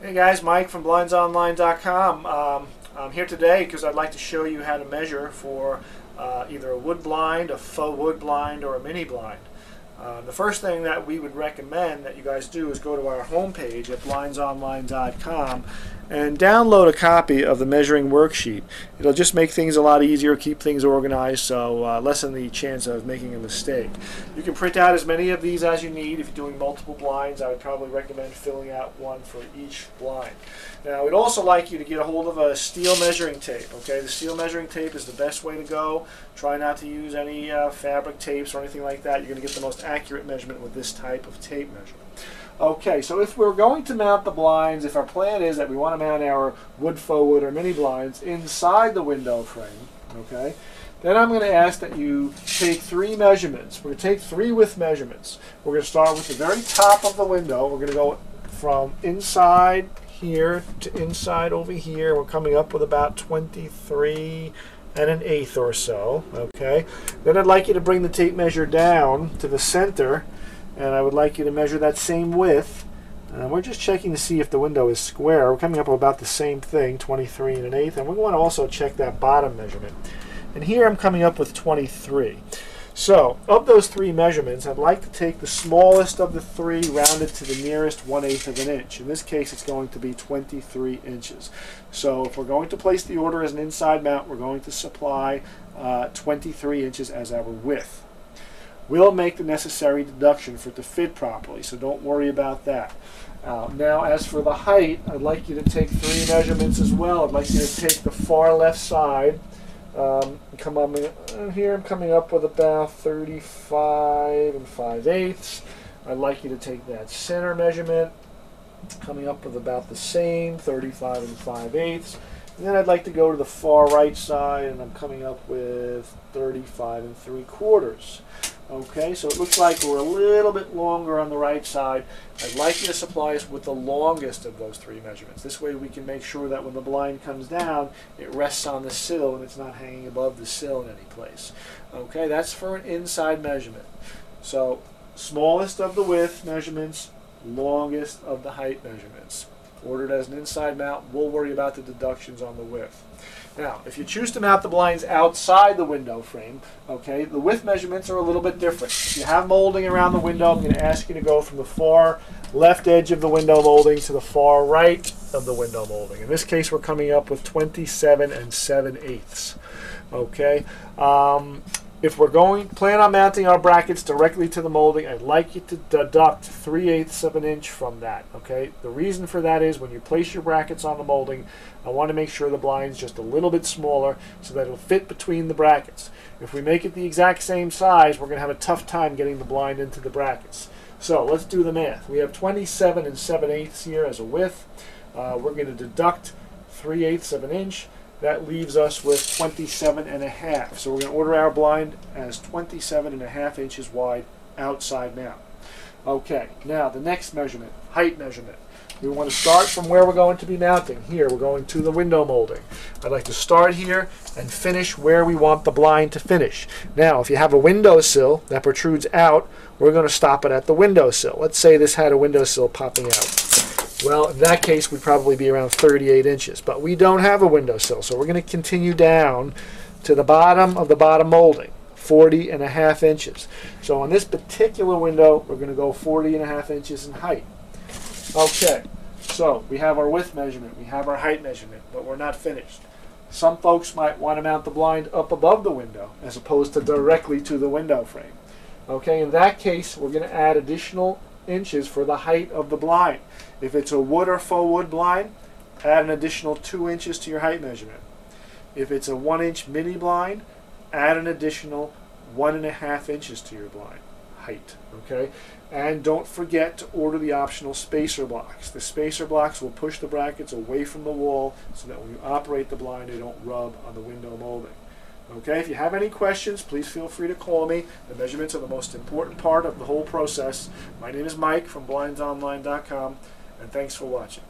Hey guys, Mike from blindsonline.com. I'm here today because I'd like to show you how to measure for either a wood blind, a faux wood blind, or a mini blind. The first thing that we would recommend that you guys do is go to our homepage at blindsonline.com and download a copy of the measuring worksheet. It'll just make things a lot easier, keep things organized, so lessen the chance of making a mistake. You can print out as many of these as you need. If you're doing multiple blinds, I would probably recommend filling out one for each blind. Now, we'd also like you to get a hold of a steel measuring tape. Okay, the steel measuring tape is the best way to go. Try not to use any fabric tapes or anything like that. You're going to get the most accurate measurement with this type of tape measure. Okay, so if we're going to mount the blinds, if our plan is that we want to mount our wood, faux wood, or mini blinds inside the window frame, okay, then I'm going to ask that you take 3 measurements. We're going to take 3 width measurements. We're going to start with the very top of the window. We're going to go from inside here to inside over here. We're coming up with about 23 1/8 or so, okay. Then I'd like you to bring the tape measure down to the center, and I would like you to measure that same width. We're just checking to see if the window is square. We're coming up with about the same thing, 23 1/8, and we want to also check that bottom measurement. And here I'm coming up with 23. So, of those 3 measurements, I'd like to take the smallest of the 3, round it to the nearest 1/8 of an inch. In this case, it's going to be 23 inches. So, if we're going to place the order as an inside mount, we're going to supply 23 inches as our width. We'll make the necessary deduction for it to fit properly, so don't worry about that. Now, as for the height, I'd like you to take 3 measurements as well. I'd like you to take the far left side. Come on, here I'm coming up with about 35 5/8. I'd like you to take that center measurement, coming up with about the same, 35 5/8. And then I'd like to go to the far right side, and I'm coming up with 35 3/4. Okay, so it looks like we're a little bit longer on the right side. I'd like you to supply us with the longest of those 3 measurements. This way we can make sure that when the blind comes down, it rests on the sill and it's not hanging above the sill in any place. Okay, that's for an inside measurement. So, smallest of the width measurements, longest of the height measurements. Ordered as an inside mount, we'll worry about the deductions on the width. Now, if you choose to mount the blinds outside the window frame, okay, the width measurements are a little bit different. If you have molding around the window, I'm going to ask you to go from the far left edge of the window molding to the far right of the window molding. In this case, we're coming up with 27 7/8. Okay. If we're plan on mounting our brackets directly to the molding, I'd like you to deduct 3/8 of an inch from that. Okay. The reason for that is when you place your brackets on the molding, I want to make sure the blind's just a little bit smaller so that it'll fit between the brackets. If we make it the exact same size, we're going to have a tough time getting the blind into the brackets. So let's do the math. We have 27 7/8 here as a width. We're going to deduct 3/8 of an inch. That leaves us with 27 1/2. So we're going to order our blind as 27 1/2 inches wide outside mount. Okay, now the next measurement, height measurement. We want to start from where we're going to be mounting. Here, we're going to the window molding. I'd like to start here and finish where we want the blind to finish. Now, if you have a windowsill that protrudes out, we're going to stop it at the windowsill. Let's say this had a windowsill popping out. Well, in that case, we'd probably be around 38 inches. But we don't have a windowsill, so we're going to continue down to the bottom of the bottom molding, 40 1/2 inches. So on this particular window, we're going to go 40 1/2 inches in height. Okay, so we have our width measurement, we have our height measurement, but we're not finished. Some folks might want to mount the blind up above the window as opposed to directly to the window frame. Okay, in that case, we're going to add additional inches for the height of the blind. If it's a wood or faux wood blind, add an additional 2 inches to your height measurement. If it's a 1-inch mini blind, add an additional 1 1/2 inches to your blind height. Okay, and don't forget to order the optional spacer blocks. The spacer blocks will push the brackets away from the wall so that when you operate the blind, they don't rub on the window molding. Okay, if you have any questions, please feel free to call me. The measurements are the most important part of the whole process. My name is Mike from blindsonline.com, and thanks for watching.